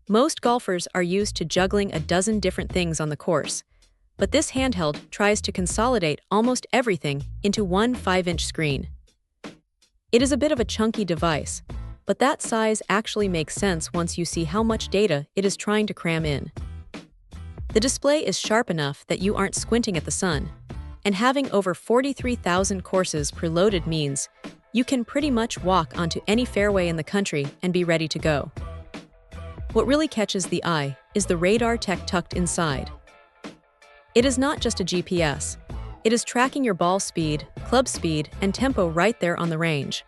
Most golfers are used to juggling a dozen different things on the course, but this handheld tries to consolidate almost everything into one 5-inch screen. It is a bit of a chunky device, but that size actually makes sense once you see how much data it is trying to cram in. The display is sharp enough that you aren't squinting at the sun, and having over 43,000 courses preloaded means you can pretty much walk onto any fairway in the country and be ready to go. What really catches the eye is the radar tech tucked inside. It is not just a GPS. It is tracking your ball speed, club speed, and tempo right there on the range.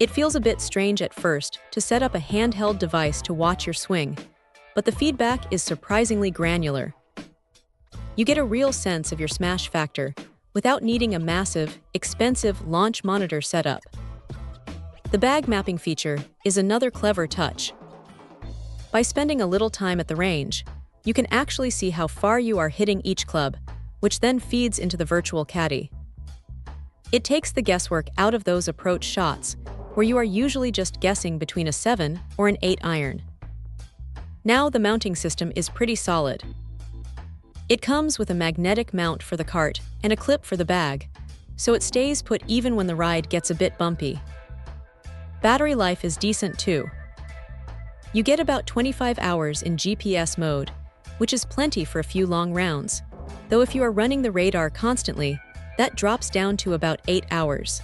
It feels a bit strange at first to set up a handheld device to watch your swing, but the feedback is surprisingly granular. You get a real sense of your smash factor without needing a massive, expensive launch monitor setup. The bag mapping feature is another clever touch. By spending a little time at the range, you can actually see how far you are hitting each club, which then feeds into the virtual caddy. It takes the guesswork out of those approach shots, where you are usually just guessing between a 7 or an 8 iron. Now the mounting system is pretty solid. It comes with a magnetic mount for the cart and a clip for the bag, so it stays put even when the ride gets a bit bumpy. Battery life is decent too. You get about 25 hours in GPS mode, which is plenty for a few long rounds, though if you are running the radar constantly, that drops down to about 8 hours.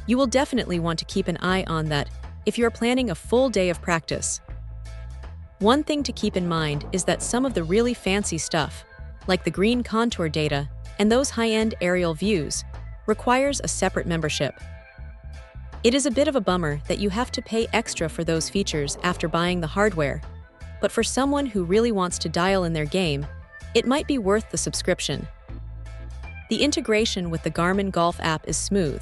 You will definitely want to keep an eye on that if you are planning a full day of practice. One thing to keep in mind is that some of the really fancy stuff, like the green contour data and those high-end aerial views, requires a separate membership. It is a bit of a bummer that you have to pay extra for those features after buying the hardware, but for someone who really wants to dial in their game, it might be worth the subscription. The integration with the Garmin Golf app is smooth,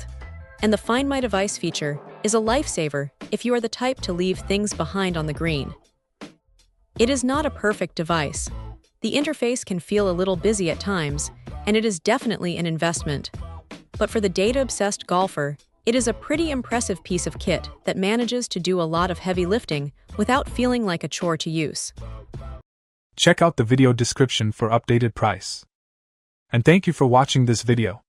and the Find My Device feature is a lifesaver if you are the type to leave things behind on the green. It is not a perfect device. The interface can feel a little busy at times, and it is definitely an investment. But for the data-obsessed golfer, it is a pretty impressive piece of kit that manages to do a lot of heavy lifting without feeling like a chore to use. Check out the video description for updated price. And thank you for watching this video.